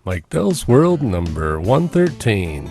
Mike Dell's World number 113.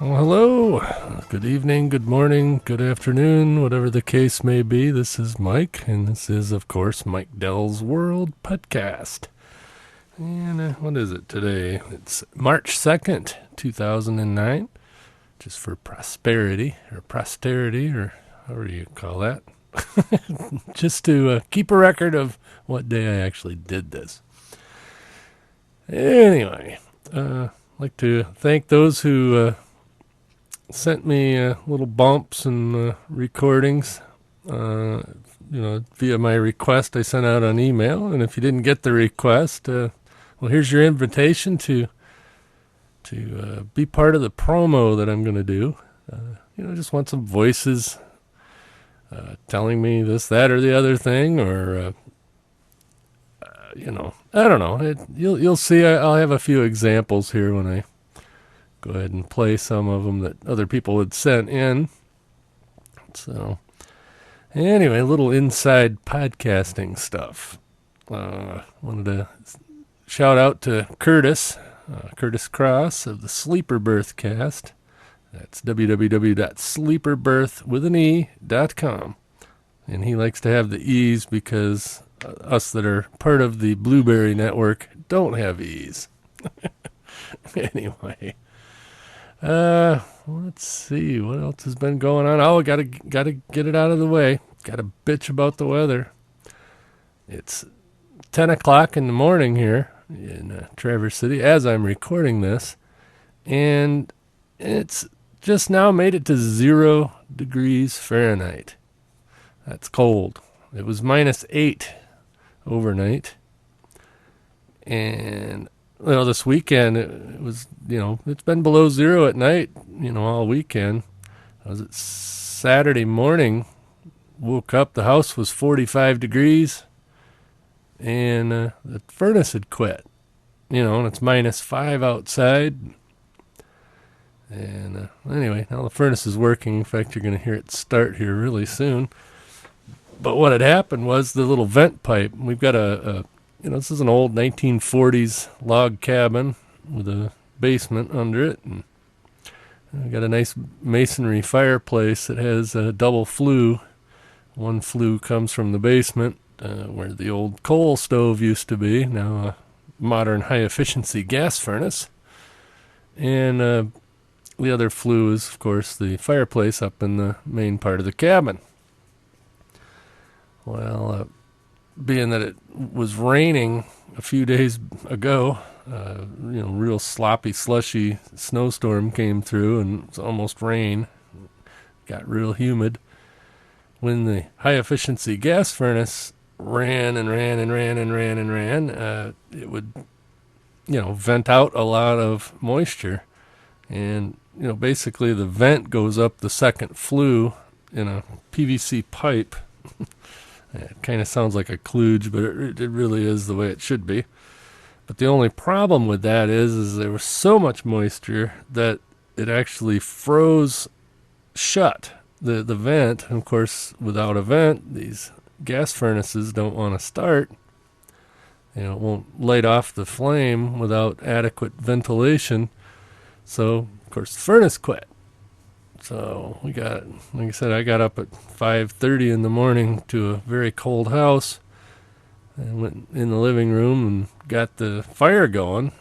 Well, hello, good evening, good morning, good afternoon, whatever the case may be. This is Mike, and this is, of course, Mike Dell's World podcast. And what is it today? It's March 2nd, 2009, just for prosperity, or posterity, or however you call that. Just to keep a record of what day I actually did this. Anyway, I'd like to thank those who sent me little bumps and recordings, via my request I sent out on email. And if you didn't get the request, well, here's your invitation to be part of the promo that I'm going to do. Just want some voices telling me this, that, or the other thing, or I don't know. You'll see. I'll have a few examples here when I go ahead and play some of them that other people had sent in. So, anyway, a little inside podcasting stuff. Wanted to shout out to Curtis Cross of the Sleeper Birth Cast. That's www.sleeperbirth.com. And he likes to have the E's because us that are part of the Blueberry Network don't have E's. Anyway. Let's see what else has been going on. Oh, gotta get it out of the way. Gotta bitch about the weather. It's 10 o'clock in the morning here in Traverse City as I'm recording this, and it's just now made it to 0 degrees Fahrenheit. That's cold. It was -8 overnight. And, this weekend, it was, it's been below zero at night, all weekend. I was at Saturday morning, woke up, the house was 45 degrees, and the furnace had quit, and it's -5 outside. And anyway, now the furnace is working. In fact, you're going to hear it start here really soon. But what had happened was the little vent pipe. We've got this is an old 1940s log cabin with a basement under it. And we got a nice masonry fireplace that has a double flue. One flue comes from the basement where the old coal stove used to be, now a modern high-efficiency gas furnace. And the other flue is, of course, the fireplace up in the main part of the cabin. Well, being that it was raining a few days ago, real sloppy, slushy snowstorm came through, and it was almost rain. Got real humid. When the high-efficiency gas furnace ran, it would, vent out a lot of moisture. And, basically the vent goes up the second flue in a PVC pipe. It kind of sounds like a kludge, but it really is the way it should be. But the only problem with that is there was so much moisture that it actually froze shut, the vent. And of course, without a vent, these gas furnaces don't want to start. It won't light off the flame without adequate ventilation. So, of course, the furnace quit. So like I said, I got up at 5:30 in the morning to a very cold house and went in the living room and got the fire going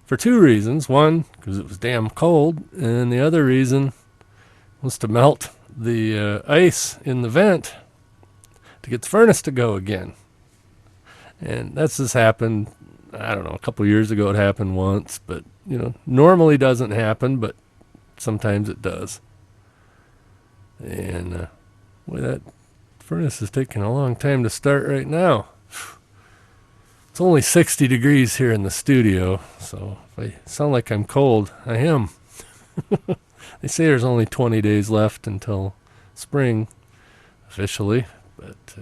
for two reasons. One, because it was damn cold, and the other reason was to melt the ice in the vent to get the furnace to go again. And that's just happened, I don't know, a couple years ago it happened once, but, normally doesn't happen, but sometimes it does. And boy, that furnace is taking a long time to start right now. It's only 60 degrees here in the studio, so if I sound like I'm cold, I am. They say there's only 20 days left until spring, officially, but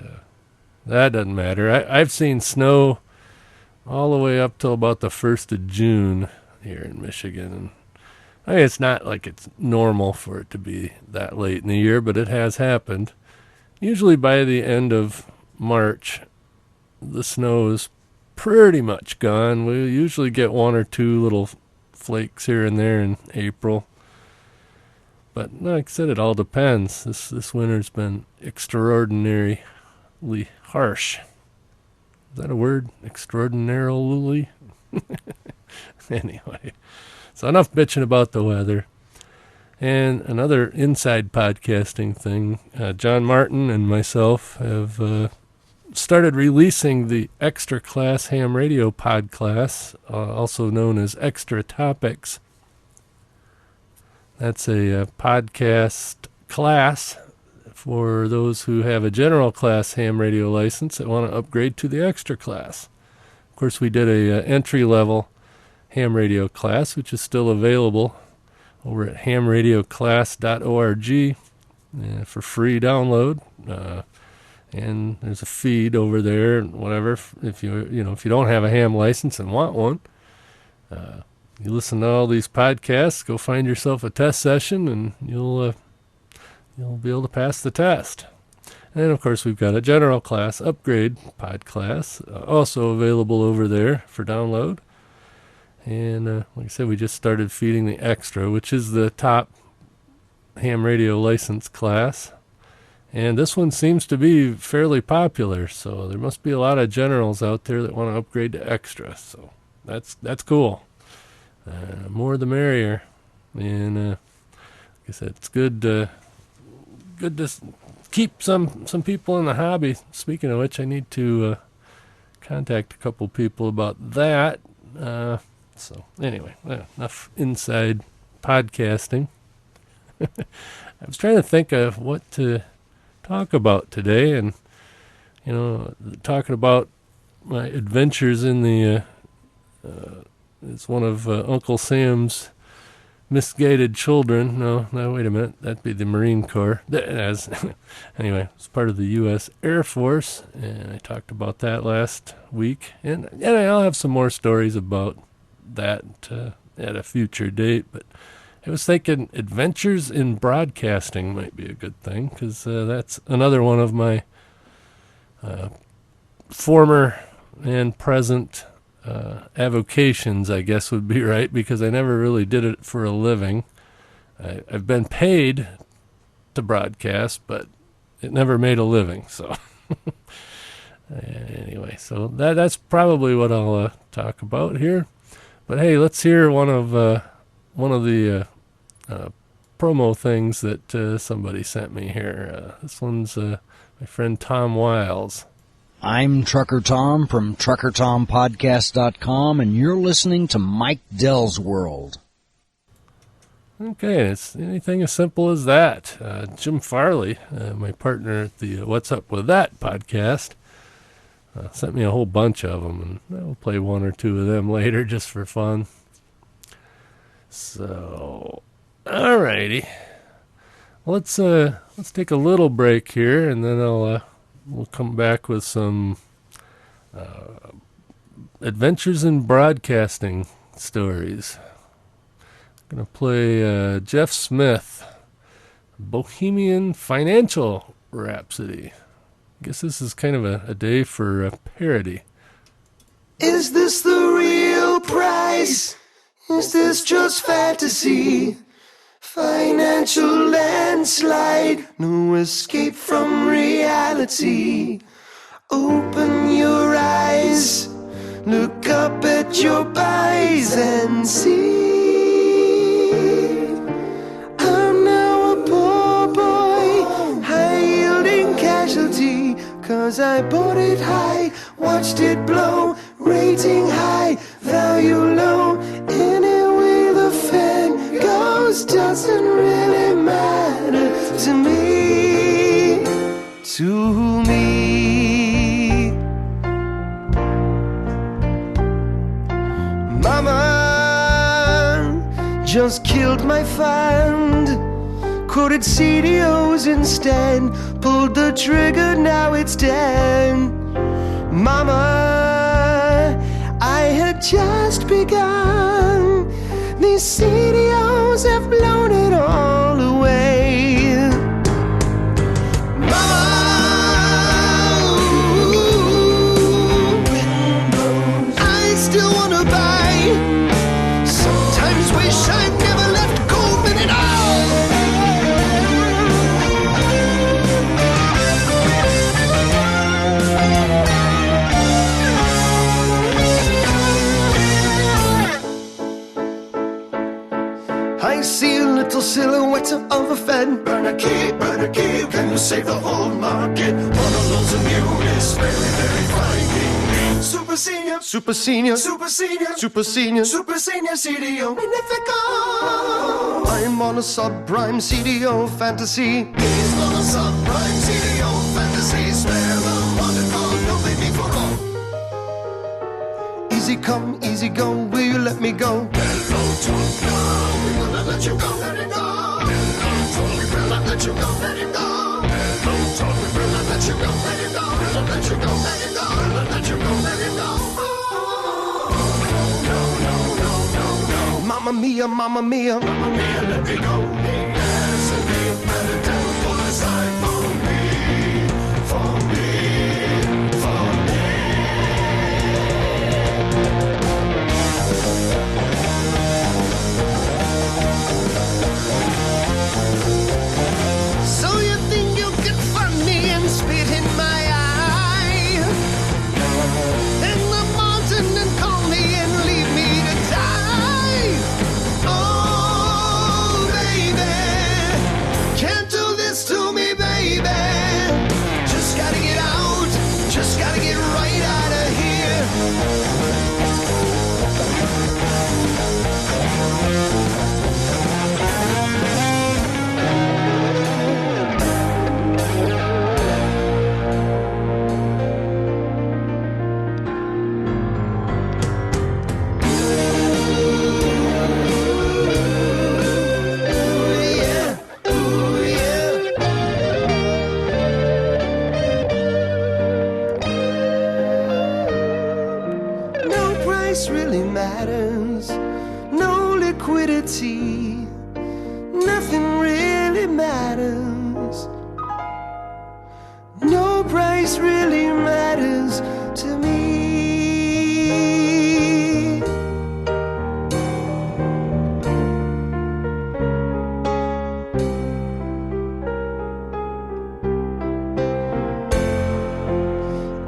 that doesn't matter. I've seen snow all the way up till about the 1st of June here in Michigan, and it's not like it's normal for it to be that late in the year, but it has happened. Usually by the end of March, the snow is pretty much gone. We usually get one or two little flakes here and there in April. But like I said, it all depends. This winter's been extraordinarily harsh. Is that a word? Extraordinarily? Anyway. So enough bitching about the weather. And another inside podcasting thing, John Martin and myself have started releasing the Extra Class Ham Radio Podcast, also known as Extra Topics. That's a podcast class for those who have a general class ham radio license that want to upgrade to the extra class. Of course, we did a entry-level ham radio class, which is still available over at hamradioclass.org for free download. And there's a feed over there and whatever. If you don't have a ham license and want one, you listen to all these podcasts, go find yourself a test session, and you'll be able to pass the test. And then, of course, we've got a general class upgrade pod class, also available over there for download. And like I said, we just started feeding the extra, which is the top ham radio license class. And this one seems to be fairly popular, so there must be a lot of generals out there that want to upgrade to extra. So that's cool. More the merrier. And like I said, it's good to keep some people in the hobby. Speaking of which, I need to contact a couple people about that. So anyway, enough inside podcasting. I was trying to think of what to talk about today, and talking about my adventures in the it's one of Uncle Sam's misguided children. No, wait a minute. That'd be the Marine Corps. Anyway, it's part of the U.S. Air Force, and I talked about that last week. And I'll have some more stories about that at a future date. But I was thinking adventures in broadcasting might be a good thing, because that's another one of my former and present avocations, I guess would be right, because I never really did it for a living. I've been paid to broadcast, but it never made a living. So anyway, so that's probably what I'll talk about here. But hey, let's hear one of the promo things that somebody sent me here. This one's my friend Tom Wiles. I'm Trucker Tom from TruckerTomPodcast.com, and you're listening to Mike Dell's World. Okay, it's anything as simple as that. Jim Farley, my partner at the What's Up With That podcast, sent me a whole bunch of them, and I'll play one or two of them later just for fun. So, alrighty. Let's take a little break here, and then we'll come back with some adventures in broadcasting stories. I'm going to play Jeff Smith, Bohemian Financial Rhapsody. I guess this is kind of a day for a parody. Is this the real price? Is this just fantasy? Financial landslide, no escape from reality. Open your eyes, look up at your buys and see. I'm now a poor boy, high-yielding casualty, 'cause I bought it high, watched it blow, rating high, value low. Anyway the fan goes doesn't really matter to me, Mama just killed my fund, quoted CDOs instead, pulled the trigger, now it's dead. Mama, I had just begun, these CDOs have blown it all away. Mama, I still wanna buy, sometimes wish I'd never left Goldman at all. I see a little silhouette of a Fed. Burn a key, can you save the whole market? One of those immune is very, very frightening. Super senior, super senior, super senior, super senior, super senior CDO Magnifico. I'm on a subprime CDO fantasy. He's on a subprime CDO fantasy. Spare the wonderful, no baby for all. Easy come, easy go, will you let me go? Hello, talk now, we will not let you go, let it go. Hello, talk, we will not let you go, let it go. Hello, talk, we will not let you go, let it go. We'll not let you go, let it go. We'll not let you go, let it go. No. Mamma mia, mamma mia, mamma mia, let me go. Yes, and be a better devil for the side for me, for me, for me. So you think you can fund me and spit in my eye, in the mountain and call me and leave me to die? Oh, baby. price really matters. No liquidity, nothing really matters. No price really matters to me.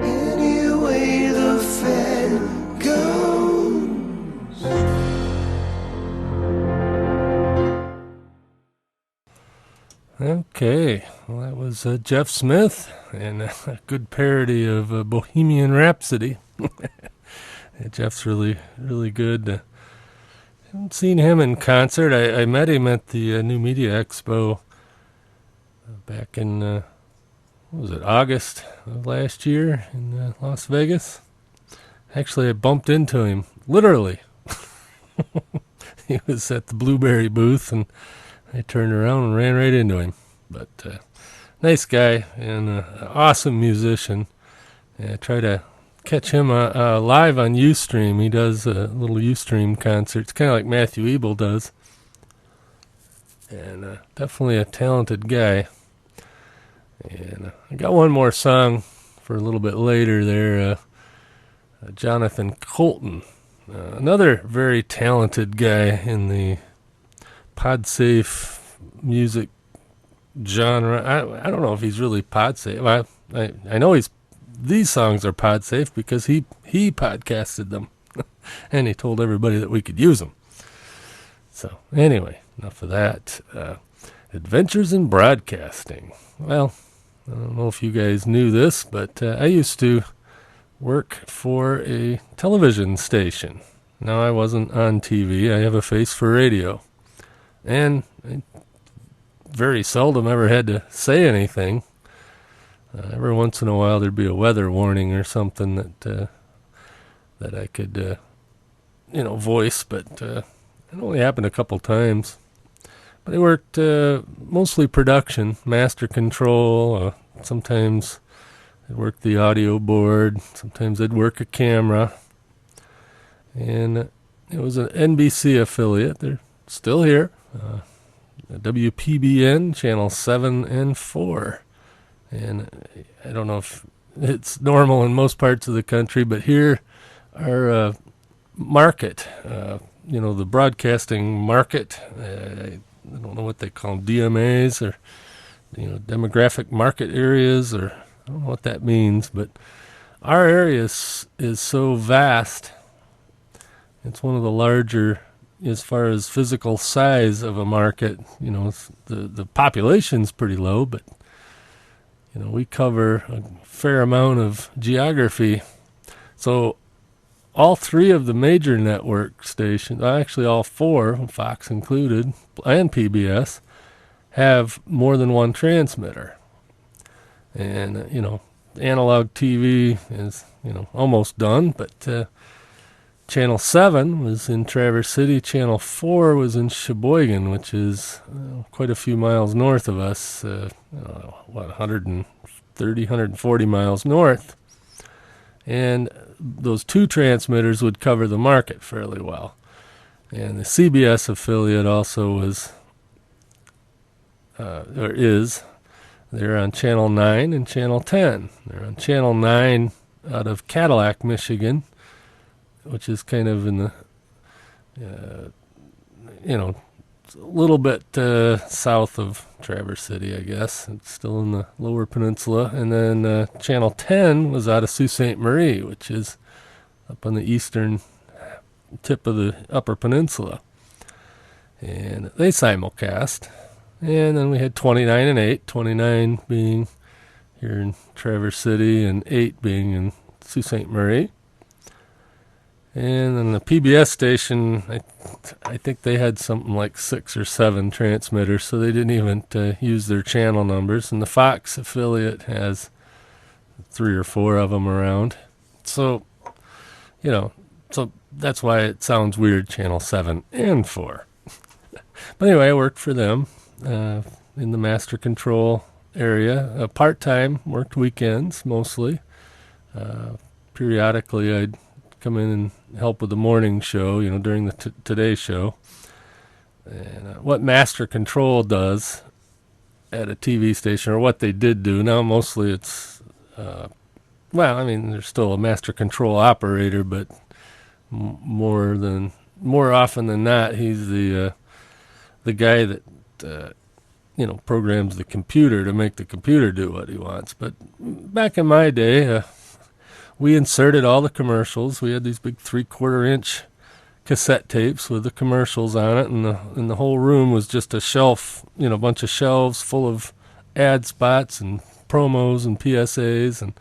Any way the Fed goes. Okay, well, that was Jeff Smith and a good parody of Bohemian Rhapsody. Jeff's really, really good. Haven't seen him in concert. I met him at the New Media Expo back in, what was it, August of last year in Las Vegas. Actually, I bumped into him, literally. He was at the Blueberry booth, and I turned around and ran right into him. But nice guy and awesome musician. And I try to catch him live on Ustream. He does little Ustream concerts, kind of like Matthew Ebel does. And definitely a talented guy. And I got one more song for a little bit later there. Jonathan Colton, another very talented guy in the podsafe music genre. I don't know if he's really podsafe. I know these songs are podsafe because he podcasted them and he told everybody that we could use them. So anyway, enough of that. Adventures in Broadcasting. Well, I don't know if you guys knew this, but I used to work for a television station. Now, I wasn't on TV. I have a face for radio. And I very seldom ever had to say anything. Every once in a while there'd be a weather warning or something that I could, voice, but it only happened a couple times. But I worked mostly production, master control. Sometimes I'd work the audio board. Sometimes I'd work a camera. And it was an NBC affiliate. They're still here. WPBN, channel 7 and 4. And I don't know if it's normal in most parts of the country, but here our market, the broadcasting market, I don't know what they call them, DMAs or, demographic market areas, or I don't know what that means, but our area is so vast. It's one of the larger, as far as physical size of a market. The population's pretty low, but we cover a fair amount of geography. So all three of the major network stations, actually all four, Fox included, and PBS, have more than one transmitter. And, analog TV is, almost done, but Channel 7 was in Traverse City. Channel 4 was in Sheboygan, which is quite a few miles north of us, 130, 140 miles north. And those two transmitters would cover the market fairly well. And the CBS affiliate also was, or is, they're on Channel 9 and Channel 10. They're on Channel 9 out of Cadillac, Michigan, which is kind of in the, a little bit south of Traverse City, I guess. It's still in the lower peninsula. And then Channel 10 was out of Sault Ste. Marie, which is up on the eastern tip of the upper peninsula. And they simulcast. And then we had 29 and 8, 29 being here in Traverse City and 8 being in Sault Ste. Marie. And then the PBS station, I think they had something like 6 or 7 transmitters, so they didn't even use their channel numbers. And the Fox affiliate has 3 or 4 of them around. So, so that's why it sounds weird, Channel 7 and 4. But anyway, I worked for them in the master control area. Part-time, worked weekends mostly. Periodically, I'd come in and help with the morning show, during the Today Show. And what Master Control does at a TV station, or what they did do, now mostly it's, there's still a Master Control operator, but more often than not, he's the guy that, programs the computer to make the computer do what he wants. But back in my day, we inserted all the commercials. We had these big 3/4-inch cassette tapes with the commercials on it, and the whole room was just a shelf, a bunch of shelves full of ad spots and promos and PSAs and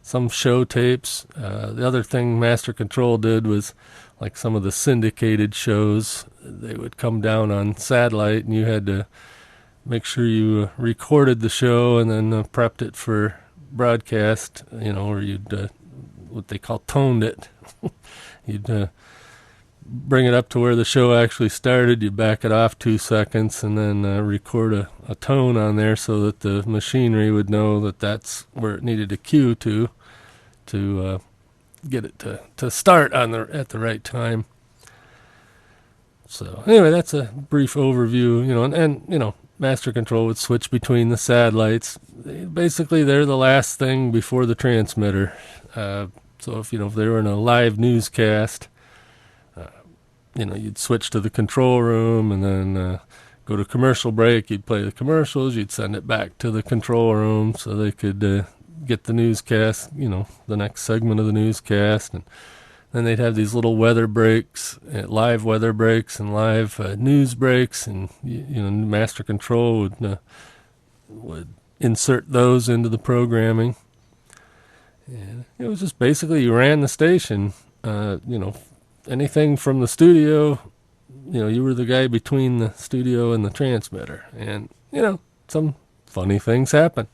some show tapes. The other thing Master Control did was, like some of the syndicated shows, they would come down on satellite, and you had to make sure you recorded the show and then prepped it for broadcast, or you'd, what they call toned it. You'd bring it up to where the show actually started, you back it off 2 seconds, and then record a tone on there so that the machinery would know that that's where it needed a cue to get it to start at the right time. So anyway, that's a brief overview, and Master Control would switch between the satellites. Basically, they're the last thing before the transmitter. So if they were in a live newscast, you'd switch to the control room and then go to commercial break. You'd play the commercials. You'd send it back to the control room so they could get the newscast, the next segment of the newscast. And then they'd have these little weather breaks, live weather breaks and live news breaks. And, Master Control would insert those into the programming. And it was just basically you ran the station, anything from the studio, you were the guy between the studio and the transmitter. And, some funny things happen.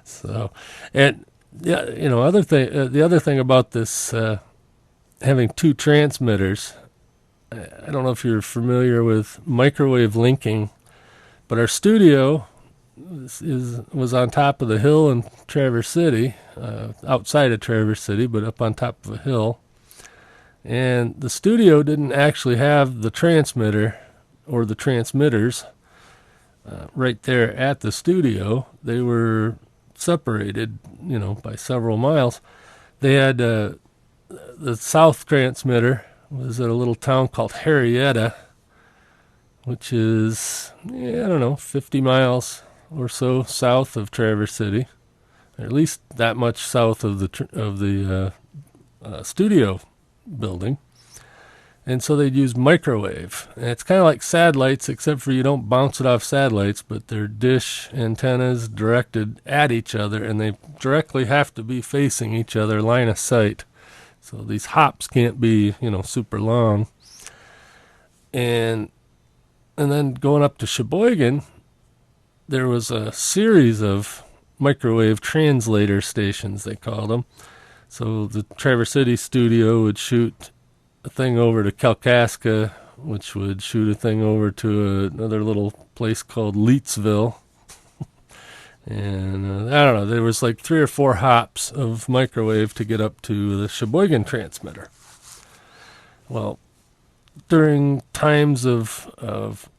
So, and yeah, the other thing about this, having two transmitters, I don't know if you're familiar with microwave linking, but our studio was on top of the hill in Traverse City, outside of Traverse City, but up on top of a hill. And the studio didn't actually have the transmitter or the transmitters right there at the studio. They were separated, by several miles. They had the south transmitter was at a little town called Harrietta, which is, 50 miles or so south of Traverse City, or at least that much south of the studio building. And so they'd use microwave. And it's kind of like satellites, except for you don't bounce it off satellites, but they're dish antennas directed at each other, and they directly have to be facing each other, line of sight. So these hops can't be, super long. And then going up to Sheboygan, there was a series of microwave translator stations, they called them. So the Traverse City studio would shoot a thing over to Kalkaska, which would shoot a thing over to another little place called Leetsville. And I don't know, there was like 3 or 4 hops of microwave to get up to the Sheboygan transmitter. Well, during times of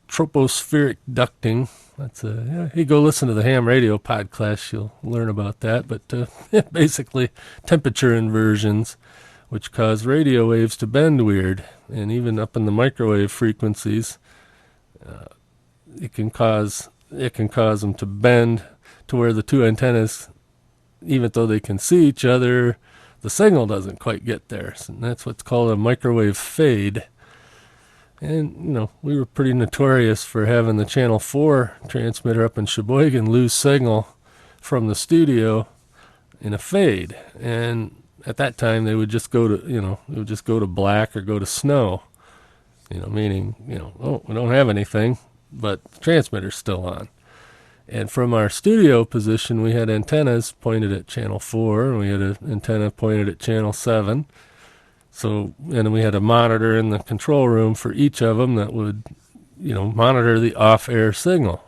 tropospheric ducting, you go listen to the ham radio podcast, you'll learn about that. But basically, temperature inversions, which cause radio waves to bend weird, and even up in the microwave frequencies, it can cause them to bend to where the two antennas, even though they can see each other, the signal doesn't quite get there. So that's what's called a microwave fade. And, we were pretty notorious for having the Channel 4 transmitter up in Sheboygan lose signal from the studio in a fade. And at that time, they would just go to black or go to snow, meaning, we don't have anything, but the transmitter's still on. And from our studio position, we had antennas pointed at Channel 4, and we had an antenna pointed at Channel 7. So, and we had a monitor in the control room for each of them that would, monitor the off-air signal.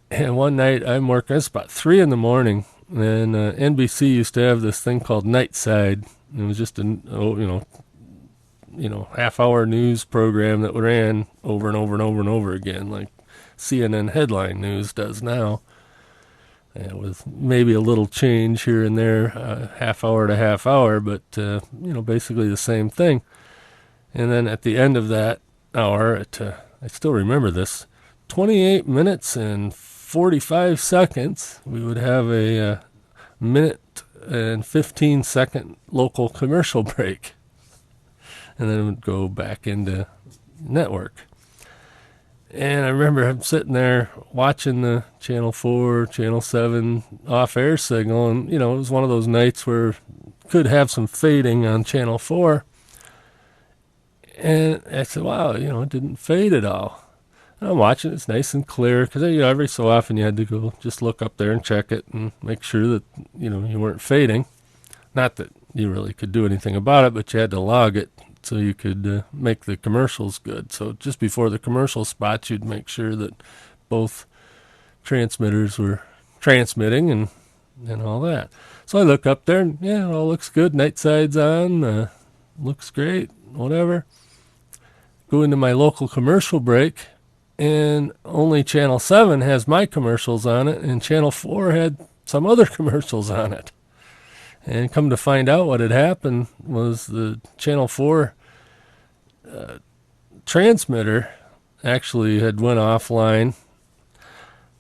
And one night I'm working, it's about 3 a.m, And NBC used to have this thing called Nightside. It was just half-hour news program that ran over and over and over and over again, like CNN headline news does now. And with maybe a little change here and there, half hour to half hour, but basically the same thing. And then at the end of that hour, I still remember this, 28 minutes and 45 seconds, we would have a minute and 15-second local commercial break. And then it would go back into network. And I remember I'm sitting there watching the Channel 4, Channel 7 off-air signal, and, it was one of those nights where could have some fading on Channel 4. And I said, wow, it didn't fade at all. And I'm watching, it's nice and clear, because every so often you had to go just look up there and check it and make sure that, you weren't fading. Not that you really could do anything about it, but you had to log it so you could make the commercials good. So just before the commercial spots, you'd make sure that both transmitters were transmitting and all that. So I look up there, and it all looks good. Night side's on, looks great, whatever. Go into my local commercial break, and only Channel 7 has my commercials on it, and Channel 4 had some other commercials on it. And come to find out, what had happened was the Channel 4 transmitter actually had went offline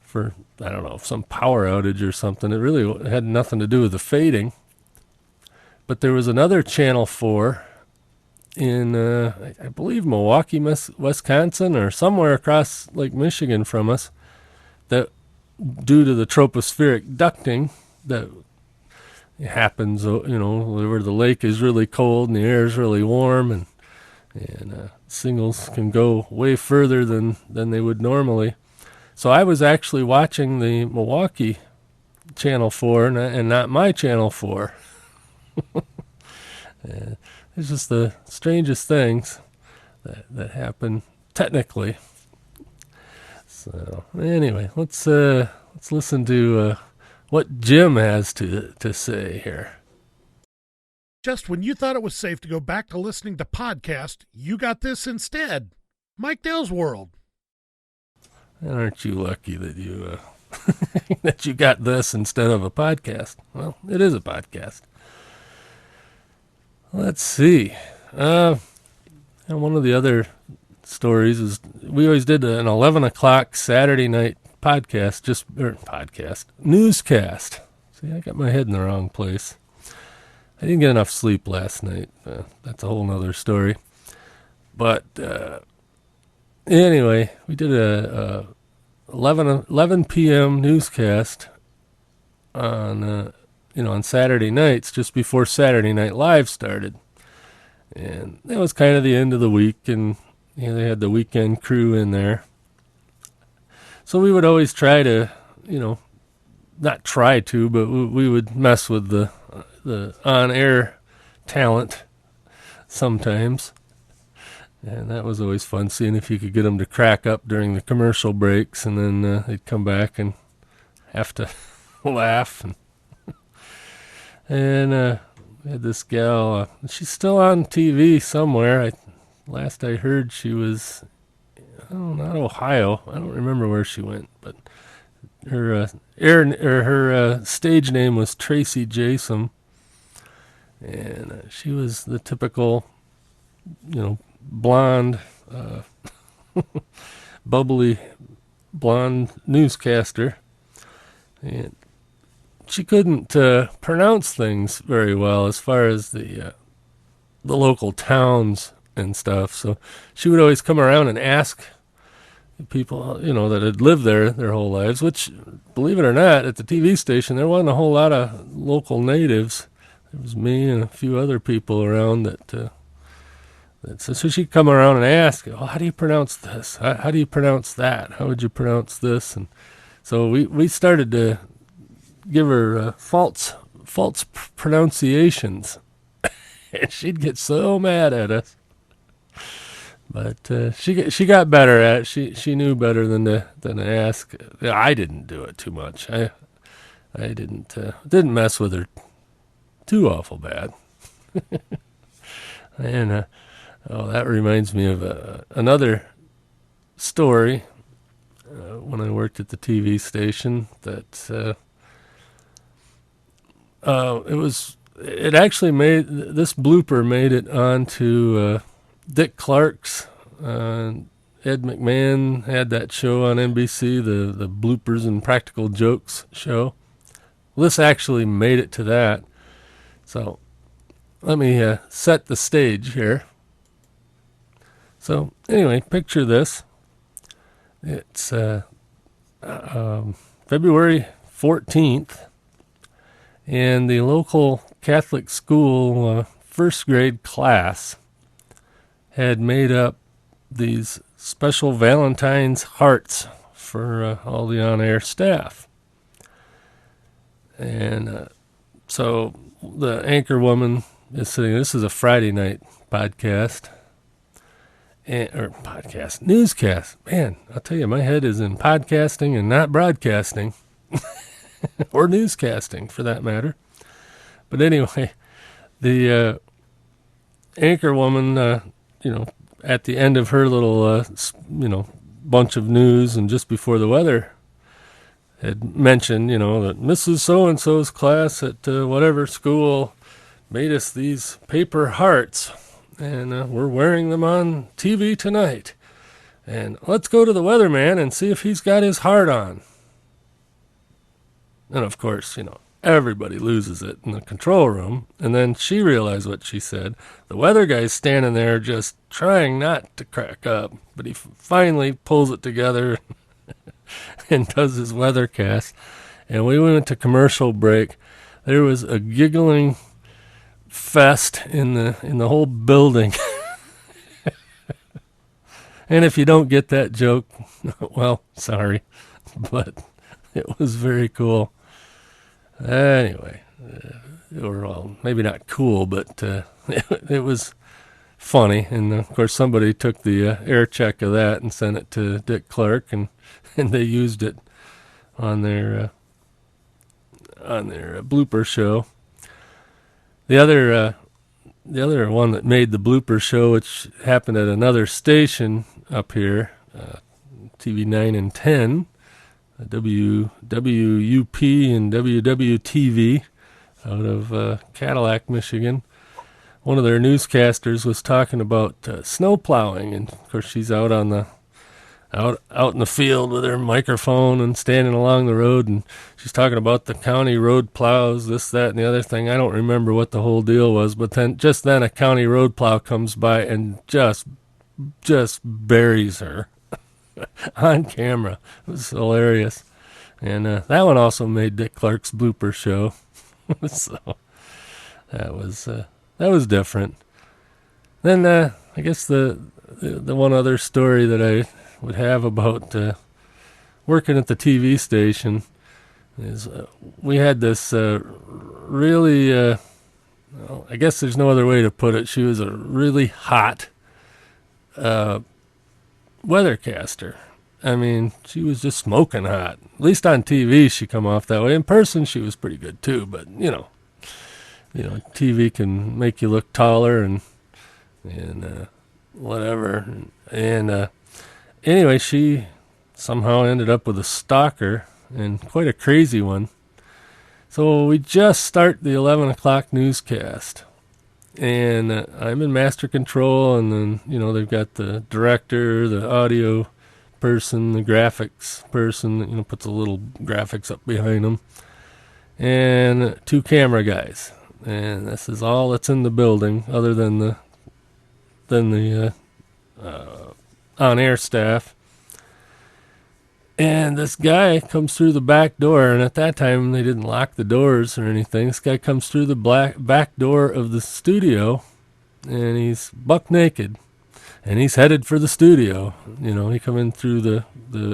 for, I don't know, some power outage or something. It really had nothing to do with the fading. But there was another Channel 4 in, I believe, Milwaukee, Wisconsin, or somewhere across Lake Michigan from us, that due to the tropospheric ducting that happens, where the lake is really cold and the air is really warm, and signals can go way further than they would normally. So I was actually watching the Milwaukee Channel 4 and not my Channel 4. It's just the strangest things that happen technically. So anyway, let's listen to what Jim has to say here. Just when you thought it was safe to go back to listening to podcasts, you got this instead. Mike Dell's World. And aren't you lucky that you that you got this instead of a podcast? Well, it is a podcast. Let's see. And one of the other stories is we always did an 11 o'clock Saturday night newscast. See, I got my head in the wrong place. I didn't get enough sleep last night. That's a whole nother story. But anyway, we did a 11 p.m. newscast on on Saturday nights, just before Saturday Night Live started. And that was kind of the end of the week, and they had the weekend crew in there. So we would always try to, not try to, but we would mess with the on-air talent sometimes. And that was always fun, seeing if you could get them to crack up during the commercial breaks, and then they'd come back and have to laugh. And we had this gal, she's still on TV somewhere. Last I heard, she was, not Ohio. I don't remember where she went, but her stage name was Tracy Jason, and she was the typical, blonde, bubbly blonde newscaster, and she couldn't pronounce things very well as far as the local towns and stuff. So she would always come around and ask people, that had lived there their whole lives, which, believe it or not, at the TV station, there wasn't a whole lot of local natives. There was me and a few other people around so she'd come around and ask, how do you pronounce this? How do you pronounce that? How would you pronounce this? And so we started to give her false pronunciations, and she'd get so mad at us. But she got better at it. She knew better than to ask. I didn't do it too much. I didn't mess with her too awful bad. And that reminds me of another story when I worked at the TV station that this blooper made it onto Dick Clark's. Ed McMahon had that show on NBC, the Bloopers and Practical Jokes show. This actually made it to that. So let me set the stage here. So anyway, picture this. It's February 14th, and the local Catholic school first grade class had made up these special Valentine's hearts for all the on-air staff. And so the anchor woman is sitting, this is a Friday night podcast, newscast. Man, I'll tell you, my head is in podcasting and not broadcasting, or newscasting for that matter. But anyway, the anchor woman, at the end of her little, bunch of news and just before the weather, had mentioned, that Mrs. So-and-so's class at whatever school made us these paper hearts, and we're wearing them on TV tonight. And let's go to the weatherman and see if he's got his heart on. And of course, everybody loses it in the control room. And then she realized what she said. The weather guy's standing there just trying not to crack up, but he finally pulls it together and does his weathercast. And we went to commercial break. There was a giggling fest in the whole building. And if you don't get that joke, well, sorry, but it was very cool. Anyway, well, maybe not cool, but it was funny. And of course, somebody took the air check of that and sent it to Dick Clark, and they used it on their blooper show. The other one that made the blooper show, which happened at another station up here, TV 9 and 10, WWUP and WWTV out of Cadillac, Michigan. One of their newscasters was talking about snow plowing, and of course she's out in the field with her microphone and standing along the road, and she's talking about the county road plows, this, that, and the other thing. I don't remember what the whole deal was, but then a county road plow comes by and just buries her on camera. It was hilarious. And that one also made Dick Clark's blooper show. So that was different. Then I guess the one other story that I would have about working at the TV station is we had this really, I guess there's no other way to put it. She was a really hot weathercaster. I mean, she was just smoking hot. At least on TV, she come off that way. In person, she was pretty good too. But TV can make you look taller and whatever. And anyway, she somehow ended up with a stalker, and quite a crazy one. So we just start the 11 o'clock newscast, and I'm in master control, and then they've got the director, the audio person, the graphics person that puts the little graphics up behind them, and two camera guys. And this is all that's in the building, other than the on-air staff. And this guy comes through the back door, and at that time they didn't lock the doors or anything. This guy comes through the back door of the studio, and he's buck naked, and he's headed for the studio. He come in through the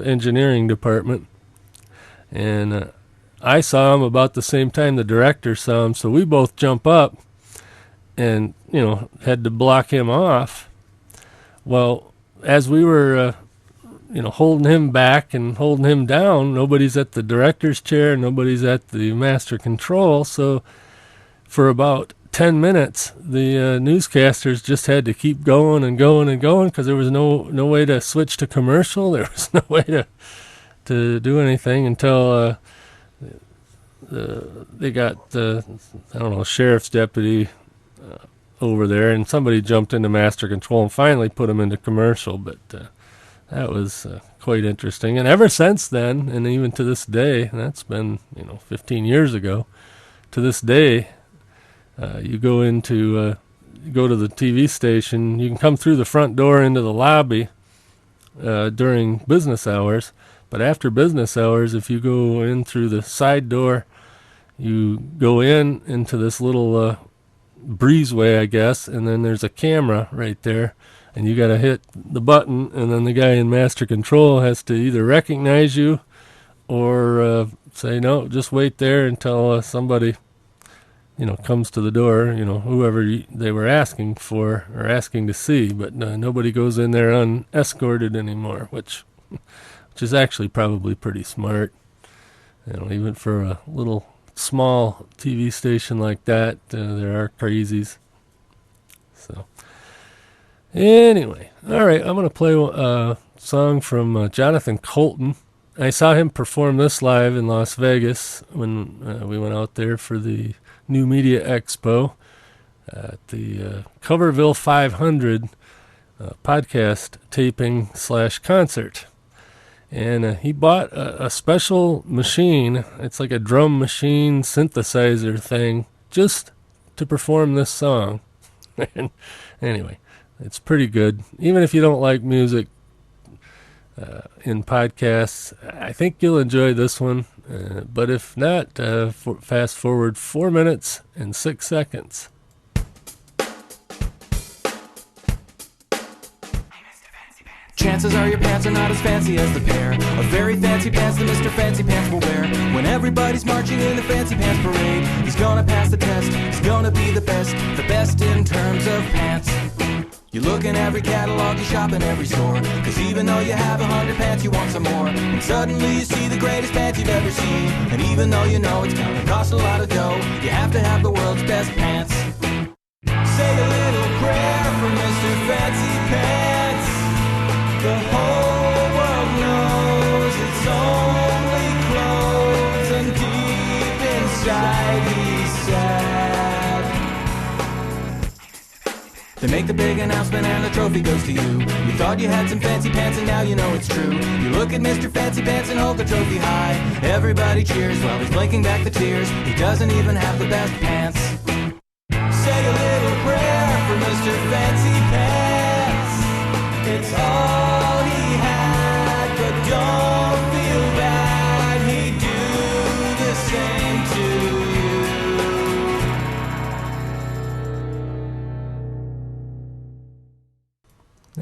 engineering department, and I saw him about the same time the director saw him, so we both jump up and, had to block him off. Well, as we were, holding him back and holding him down. Nobody's at the director's chair. Nobody's at the master control. So for about 10 minutes, the newscasters just had to keep going and going and going because there was no way to switch to commercial. There was no way to do anything until they got the, sheriff's deputy over there, and somebody jumped into master control and finally put him into commercial. But that was quite interesting. And ever since then, and even to this day, and that's been 15 years ago, to this day, you go to the TV station. You can come through the front door into the lobby during business hours, but after business hours, if you go in through the side door, you go into this little breezeway, I guess, and then there's a camera right there, and you got to hit the button, and then the guy in master control has to either recognize you or say, no, just wait there until somebody comes to the door, whoever they were asking for or asking to see. But nobody goes in there unescorted anymore, which is actually probably pretty smart. Even for a little small TV station like that, there are crazies. So anyway, all right, I'm going to play a song from Jonathan Colton. I saw him perform this live in Las Vegas when we went out there for the New Media Expo at the Coverville 500 podcast taping / concert. And he bought a special machine. It's like a drum machine synthesizer thing just to perform this song. And anyway, it's pretty good. Even if you don't like music in podcasts, I think you'll enjoy this one. But if not, fast forward 4 minutes and 6 seconds. Chances are your pants are not as fancy as the pair of very fancy pants that Mr. Fancy Pants will wear. When everybody's marching in the Fancy Pants parade, he's gonna pass the test, he's gonna be the best in terms of pants. You look in every catalog, you shop in every store, cause even though you have 100 pants, you want some more. And suddenly you see the greatest pants you've ever seen, and even though you know it's gonna cost a lot of dough, you have to have the world's best pants. Say a little prayer for Mr. Fancy Pants. The whole world knows it's only clothes, and deep inside he's sad. They make the big announcement and the trophy goes to you. You thought you had some fancy pants and now you know it's true. You look at Mr. Fancy Pants and hold the trophy high. Everybody cheers while he's blinking back the tears. He doesn't even have the best pants. Say a little prayer for Mr. Fancy Pants. It's all he had, but don't feel bad. He'd do the same to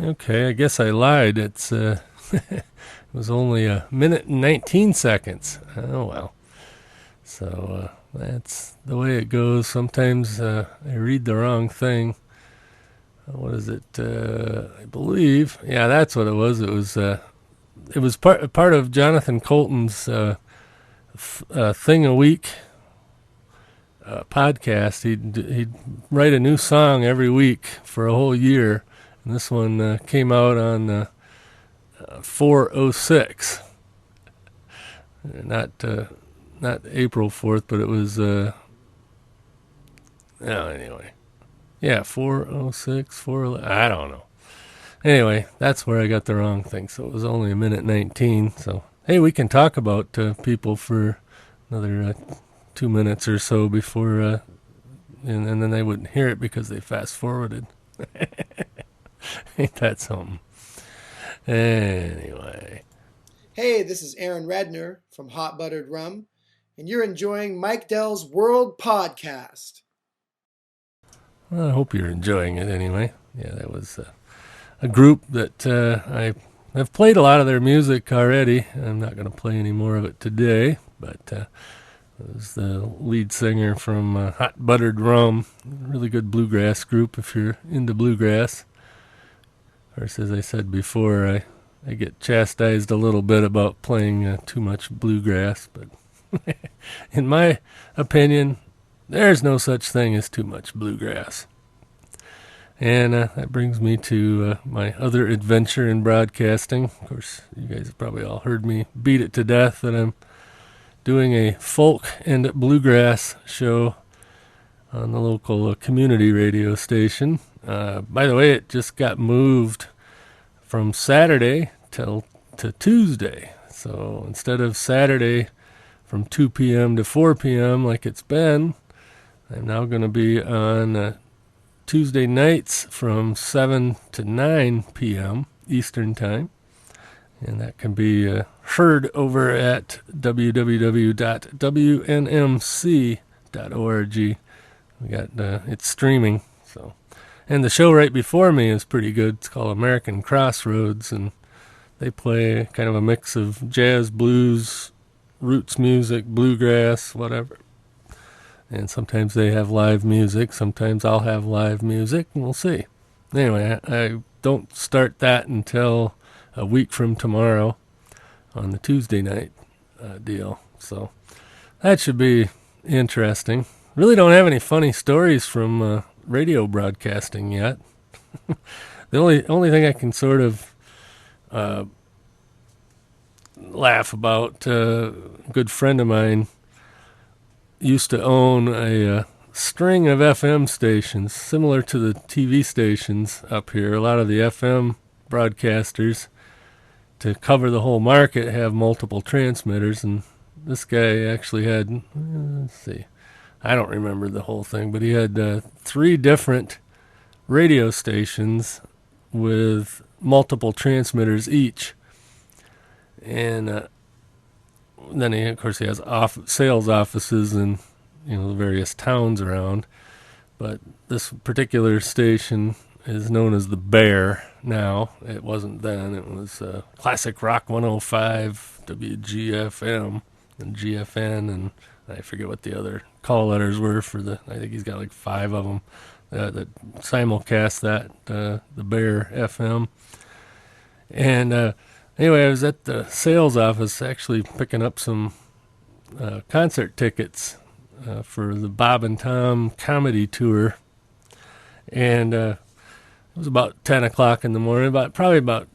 you. Okay, I guess I lied. It's it was only 1 minute and 19 seconds. Oh well. So that's the way it goes. Sometimes I read the wrong thing. What is it? I believe. Yeah, that's what it was. It was part of Jonathan Colton's Thing a Week podcast. He'd write a new song every week for a whole year. And this one came out on 4/06. Not April 4th, but it was. Anyway, yeah, 4/06, 4. I don't know. Anyway, that's where I got the wrong thing. So it was only 1 minute 19. So hey, we can talk about people for another 2 minutes or so before, and then they wouldn't hear it because they fast forwarded. Ain't that something? Anyway. Hey, this is Aaron Redner from Hot Buttered Rum, and you're enjoying Mike Dell's World Podcast. Well, I hope you're enjoying it anyway. Yeah, that was a group that I've played a lot of their music already. I'm not going to play any more of it today, but it was the lead singer from Hot Buttered Rum, really good bluegrass group if you're into bluegrass. Of course, as I said before, I I get chastised a little bit about playing too much bluegrass, but in my opinion, there's no such thing as too much bluegrass. And that brings me to my other adventure in broadcasting. Of course, you guys have probably all heard me beat it to death that I'm doing a folk and bluegrass show on the local community radio station. By the way, it just got moved from Saturday to Tuesday. So instead of Saturday from 2 p.m. to 4 p.m. like it's been, I'm now going to be on Tuesday nights from 7 to 9 p.m. Eastern Time. And that can be heard over at www.wnmc.org. We got it's streaming. So, and the show right before me is pretty good. It's called American Crossroads, and they play kind of a mix of jazz, blues, roots music, bluegrass, whatever. And sometimes they have live music. Sometimes I'll have live music, and we'll see. Anyway, I don't start that until a week from tomorrow on the Tuesday night deal. So that should be interesting. Really don't have any funny stories from radio broadcasting yet. The only thing I can sort of laugh about, a good friend of mine used to own a string of FM stations similar to the TV stations up here. A lot of the FM broadcasters, to cover the whole market, have multiple transmitters, and this guy actually had, let's see, I don't remember the whole thing, but he had 3 different radio stations with multiple transmitters each. And then he, of course, he has sales offices in the various towns around. But this particular station is known as the Bear now. It wasn't then. It was Classic Rock 105, WGFM, and GFN, and I forget what the other call letters were for I think he's got like 5 of them that simulcast that, the Bear FM. And anyway, I was at the sales office actually picking up some concert tickets for the Bob and Tom comedy tour. And it was about 10 o'clock in the morning, probably about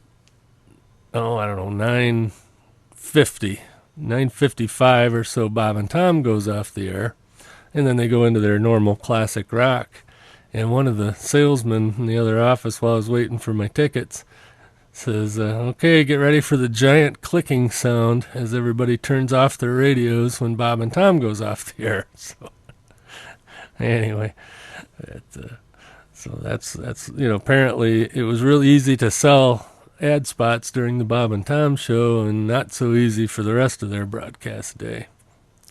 9:55 or so, Bob and Tom goes off the air. And then they go into their normal classic rock. And one of the salesmen in the other office, while I was waiting for my tickets, says, okay, get ready for the giant clicking sound as everybody turns off their radios when Bob and Tom goes off the air. So anyway, so that's apparently it was really easy to sell ad spots during the Bob and Tom show and not so easy for the rest of their broadcast day.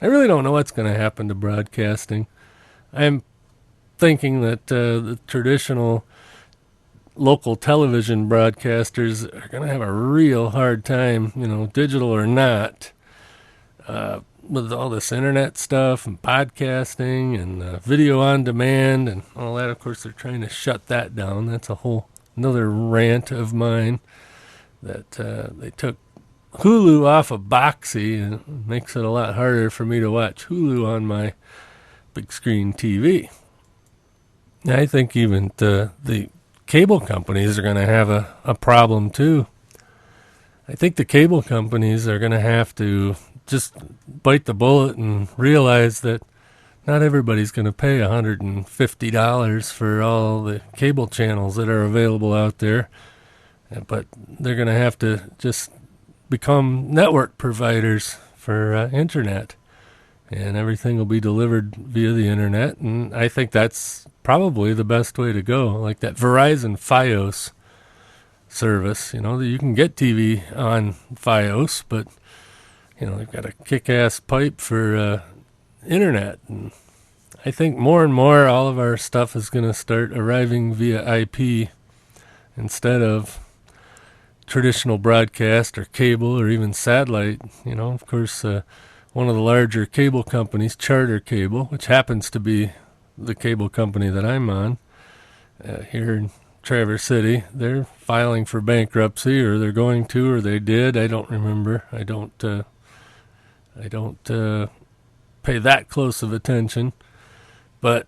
I really don't know what's going to happen to broadcasting. I'm thinking that the traditional local television broadcasters are going to have a real hard time, digital or not, with all this internet stuff and podcasting and video on demand and all that. Of course, they're trying to shut that down. That's another rant of mine, that they took Hulu off of Boxy, and it makes it a lot harder for me to watch Hulu on my big screen TV. I think even the cable companies are going to have a problem too. I think the cable companies are going to have to just bite the bullet and realize that not everybody's going to pay $150 for all the cable channels that are available out there, but they're going to have to just become network providers for internet, and everything will be delivered via the internet. And I think that's probably the best way to go, like that Verizon Fios service. You can get TV on Fios, but they've got a kick-ass pipe for internet. And I think more and more all of our stuff is going to start arriving via IP instead of traditional broadcast or cable or even satellite. Of course, one of the larger cable companies, Charter Cable, which happens to be the cable company that I'm on here in Traverse City. They're filing for bankruptcy, or they're going to, or they did. I don't remember. I don't pay that close of attention. But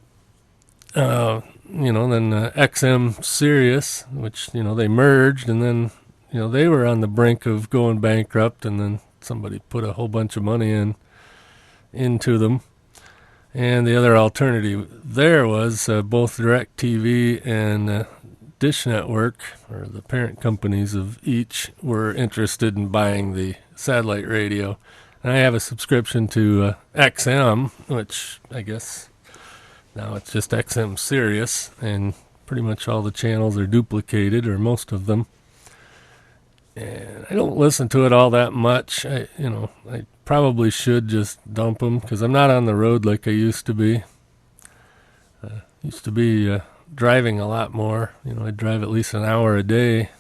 then XM Sirius, which they merged, and then they were on the brink of going bankrupt, and then somebody put a whole bunch of money into them. And the other alternative there was both DirecTV and Dish Network, or the parent companies of each, were interested in buying the satellite radio. And I have a subscription to XM, which I guess now it's just XM Sirius, and pretty much all the channels are duplicated, or most of them. And I don't listen to it all that much. I probably should just dump them, because I'm not on the road like I used to be. Used to be driving a lot more. I drive at least an hour a day,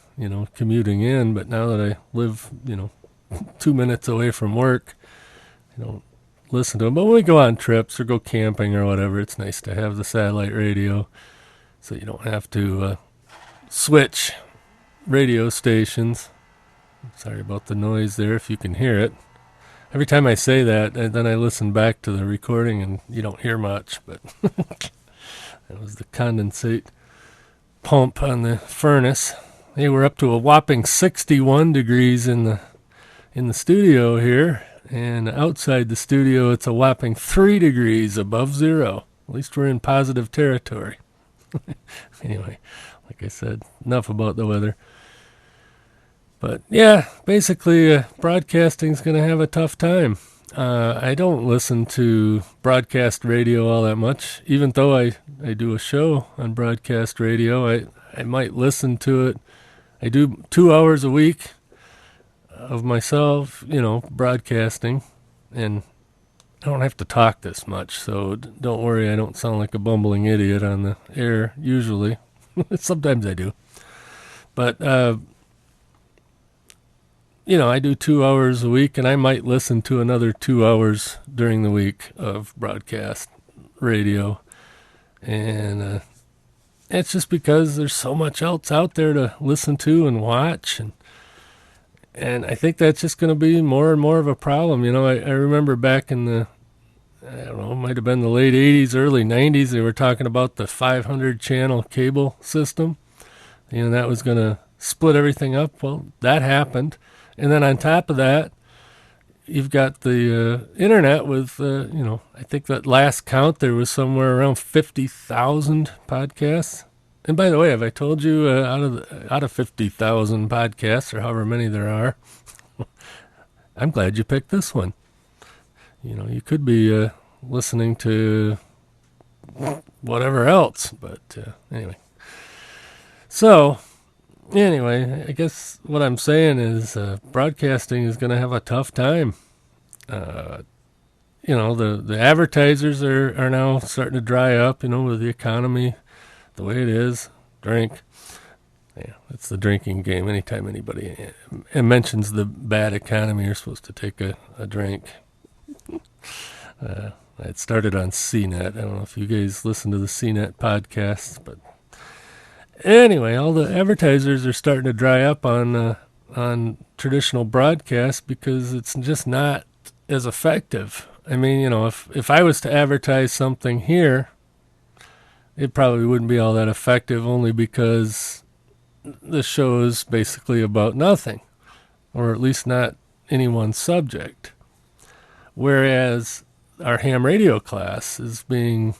commuting in. But now that I live, 2 minutes away from work, I don't listen to them. But when we go on trips or go camping or whatever, it's nice to have the satellite radio, so you don't have to switch radio stations. Sorry about the noise there, if you can hear it. Every time I say that, and then I listen back to the recording, and you don't hear much, but that was the condensate pump on the furnace. They were up to a whopping 61 degrees in the studio here, and outside the studio it's a whopping 3 degrees above zero. At least we're in positive territory. Anyway, like I said, enough about the weather. But yeah, basically broadcasting's going to have a tough time. I don't listen to broadcast radio all that much, even though I do a show on broadcast radio. I might listen to it. I do 2 hours a week of myself, broadcasting, and I don't have to talk this much, so don't worry, I don't sound like a bumbling idiot on the air usually. Sometimes I do. But I do 2 hours a week, and I might listen to another 2 hours during the week of broadcast radio. And it's just because there's so much else out there to listen to and watch. And I think that's just going to be more and more of a problem. I remember back in it might have been the late 80s, early 90s, they were talking about the 500 channel cable system. That was going to split everything up. Well, that happened. And then on top of that, you've got the internet with, I think that last count there was somewhere around 50,000 podcasts. And by the way, have I told you out of 50,000 podcasts, or however many there are, I'm glad you picked this one. You could be listening to whatever else, but anyway. So, anyway, I guess what I'm saying is broadcasting is going to have a tough time. The advertisers are now starting to dry up, with the economy the way it is. Drink. Yeah, it's the drinking game. Anytime anybody mentions the bad economy, you're supposed to take a drink. It started on CNET. I don't know if you guys listen to the CNET podcasts, but anyway, all the advertisers are starting to dry up on traditional broadcast because it's just not as effective. I mean, if I was to advertise something here, it probably wouldn't be all that effective, only because the show is basically about nothing, or at least not any one subject. Whereas our ham radio class is being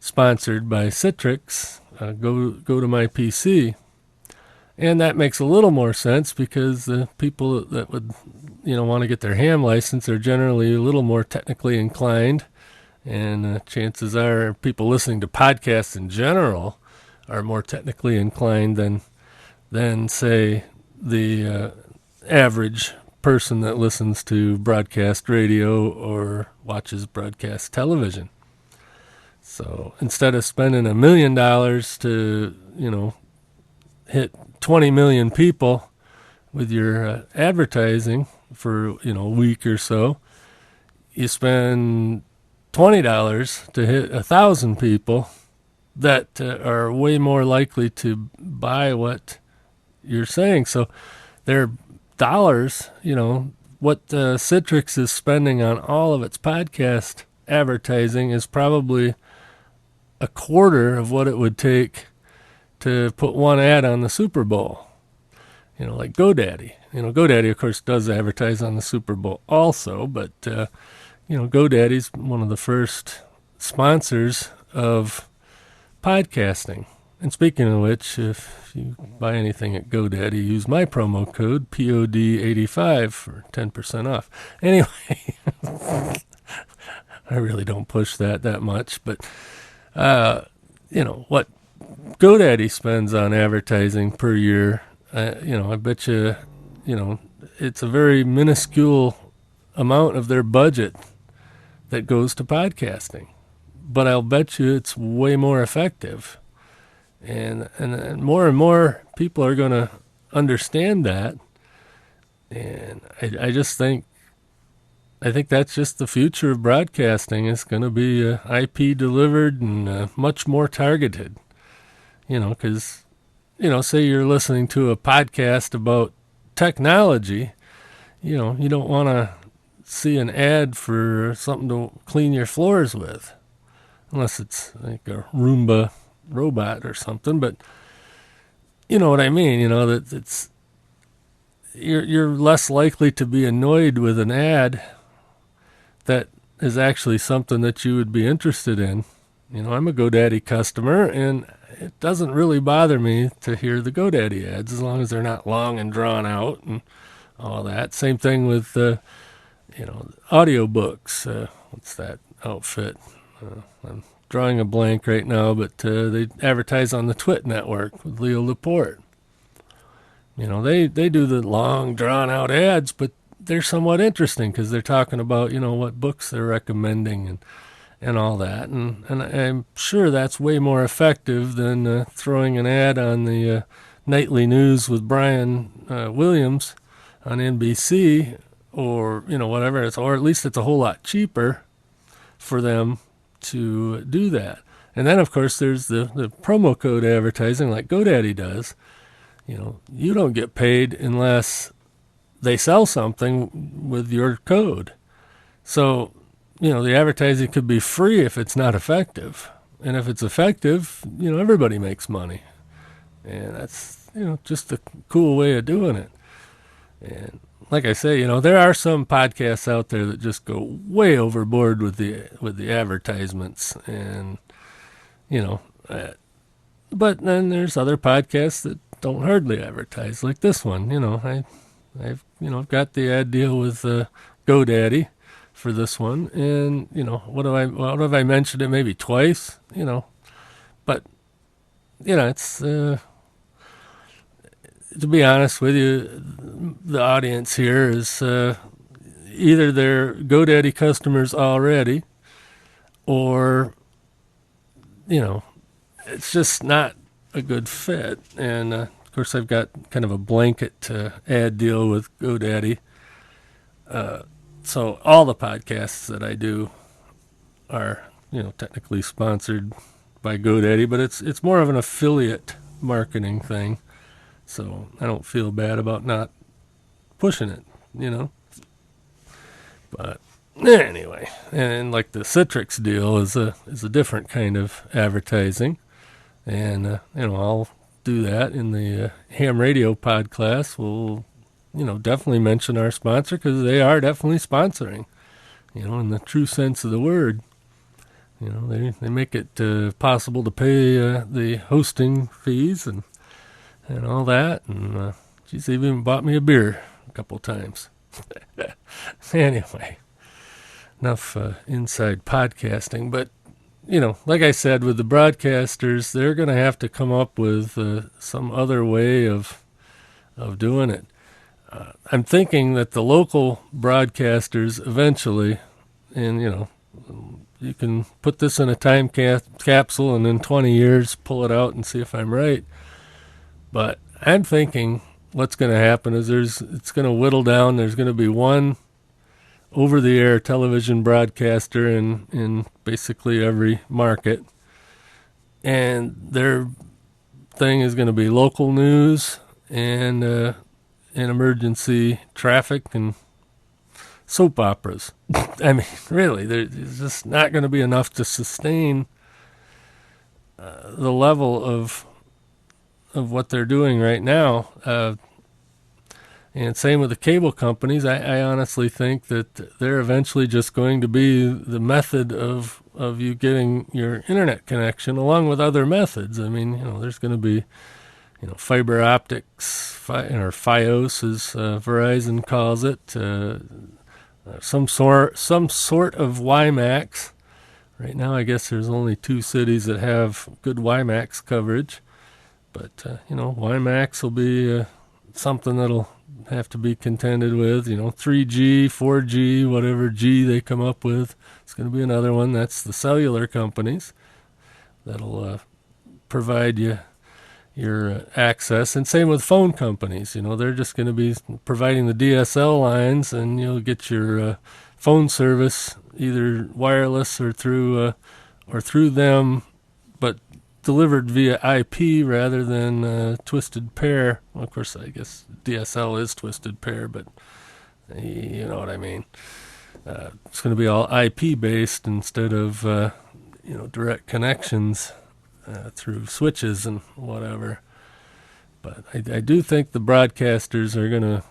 sponsored by Citrix, go to my PC, and that makes a little more sense because the people that would want to get their ham license are generally a little more technically inclined, and chances are people listening to podcasts in general are more technically inclined than say the average person that listens to broadcast radio or watches broadcast television. So instead of spending $1 million to, hit 20 million people with your advertising for, a week or so, you spend $20 to hit 1,000 people that are way more likely to buy what you're saying. So their dollars, what Citrix is spending on all of its podcast advertising is probably a quarter of what it would take to put one ad on the Super Bowl. Like GoDaddy. GoDaddy, of course, does advertise on the Super Bowl also, but, GoDaddy's one of the first sponsors of podcasting. And speaking of which, if you buy anything at GoDaddy, use my promo code POD85 for 10% off. Anyway, I really don't push that much, but, what GoDaddy spends on advertising per year, I bet you, it's a very minuscule amount of their budget that goes to podcasting. But I'll bet you it's way more effective. And more people are going to understand that. And I think that's just the future of broadcasting. It's going to be IP delivered and much more targeted. Because, say you're listening to a podcast about technology, you don't want to see an ad for something to clean your floors with. Unless it's like a Roomba robot or something, but you know what I mean, that it's you're less likely to be annoyed with an ad that is actually something that you would be interested in. I'm a GoDaddy customer, and it doesn't really bother me to hear the GoDaddy ads as long as they're not long and drawn out and all that. Same thing with audiobooks. What's that outfit? I'm drawing a blank right now, but they advertise on the Twit network with Leo Laporte. They do the long, drawn-out ads, but they're somewhat interesting because they're talking about, what books they're recommending and all that. And I'm sure that's way more effective than throwing an ad on the nightly news with Brian Williams on NBC or, whatever. Or at least it's a whole lot cheaper for them to do that. And then, of course, there's the promo code advertising like GoDaddy does. You don't get paid unless they sell something with your code. So, the advertising could be free if it's not effective. And if it's effective, everybody makes money. And that's, just a cool way of doing it. And like I say, there are some podcasts out there that just go way overboard with the advertisements, and but then there's other podcasts that don't hardly advertise, like this one. I've got the ad deal with GoDaddy for this one, and what have I mentioned it maybe twice, but it's. To be honest with you, the audience here is either they're GoDaddy customers already, or, it's just not a good fit. And, of course, I've got kind of a blanket ad deal with GoDaddy. So all the podcasts that I do are, technically sponsored by GoDaddy, but it's more of an affiliate marketing thing. So I don't feel bad about not pushing it, But anyway, and like the Citrix deal is a different kind of advertising, and I'll do that in the ham radio pod class. We'll definitely mention our sponsor because they are definitely sponsoring, in the true sense of the word. They make it possible to pay the hosting fees and all that, and she's even bought me a beer a couple times. Anyway, enough inside podcasting, but like I said, with the broadcasters, they're going to have to come up with some other way of doing it. I'm thinking that the local broadcasters eventually, and you can put this in a time capsule and in 20 years pull it out and see if I'm right. But I'm thinking what's going to happen is it's going to whittle down. There's going to be one over-the-air television broadcaster in basically every market. and their thing is going to be local news and emergency traffic and soap operas. I mean, really, there's just not going to be enough to sustain the level of what they're doing right now. And same with the cable companies. I honestly think that they're eventually just going to be the method of you getting your internet connection along with other methods. I mean, there's going to be, fiber optics, or Fios as Verizon calls it, some sort of WiMAX. Right now, I guess there's only 2 cities that have good WiMAX coverage. But, WiMAX will be something that'll have to be contended with, 3G, 4G, whatever G they come up with. It's going to be another one. That's the cellular companies that'll provide you your access. And same with phone companies. They're just going to be providing the DSL lines, and you'll get your phone service either wireless or through them, but delivered via IP rather than twisted pair. Well, of course, I guess DSL is twisted pair, but you know what I mean. It's going to be all IP based instead of direct connections through switches and whatever. But I do think the broadcasters are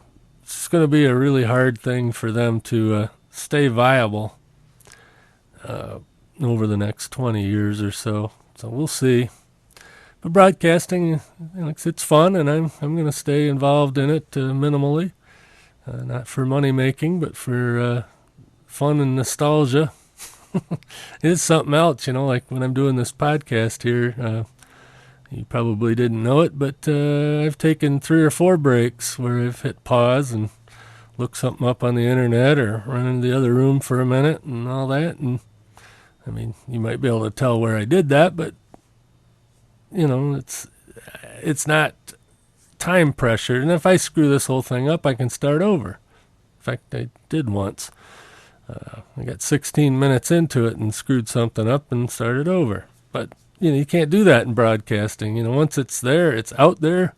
it's going to be a really hard thing for them to stay viable over the next 20 years or so. So we'll see. But broadcasting, it's fun, and I'm going to stay involved in it minimally, not for money making, but for fun and nostalgia. It is something else, like when I'm doing this podcast here. You probably didn't know it, but I've taken 3 or 4 breaks where I've hit pause and looked something up on the internet or run into the other room for a minute and all that. And I mean, you might be able to tell where I did that, but it's not time pressured. And if I screw this whole thing up, I can start over. In fact, I did once. I got 16 minutes into it and screwed something up and started over. But you can't do that in broadcasting. Once it's there, it's out there,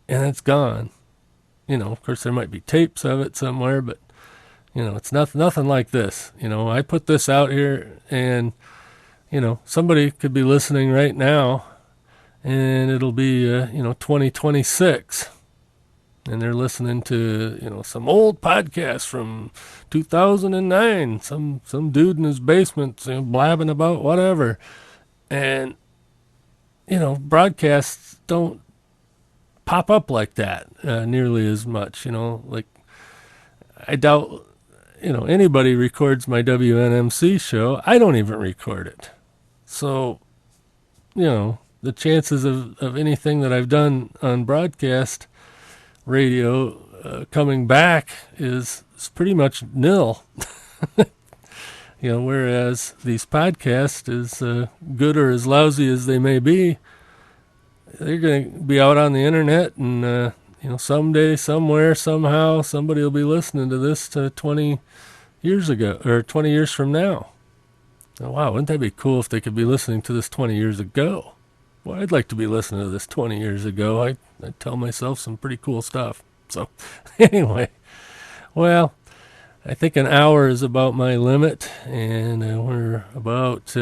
and it's gone. Of course, there might be tapes of it somewhere, but it's nothing like this. I put this out here, and somebody could be listening right now, and it'll be 2026, and they're listening to some old podcast from 2009. Some dude in his basement blabbing about whatever. And, broadcasts don't pop up like that nearly as much, like I doubt, anybody records my WNMC show. I don't even record it. So, the chances of anything that I've done on broadcast radio coming back is pretty much nil. Whereas these podcasts, as good or as lousy as they may be, they're going to be out on the internet, and someday, somewhere, somehow, somebody will be listening to this 20 years ago or 20 years from now. Oh, wow, wouldn't that be cool if they could be listening to this 20 years ago? Well, I'd like to be listening to this 20 years ago. I tell myself some pretty cool stuff. So, anyway, well, I think an hour is about my limit, and we're about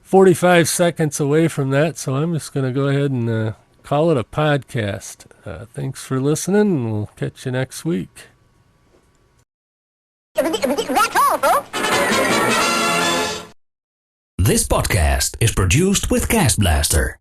45 seconds away from that, so I'm just going to go ahead and call it a podcast. Thanks for listening, and we'll catch you next week. That's all, folks. This podcast is produced with Cast Blaster.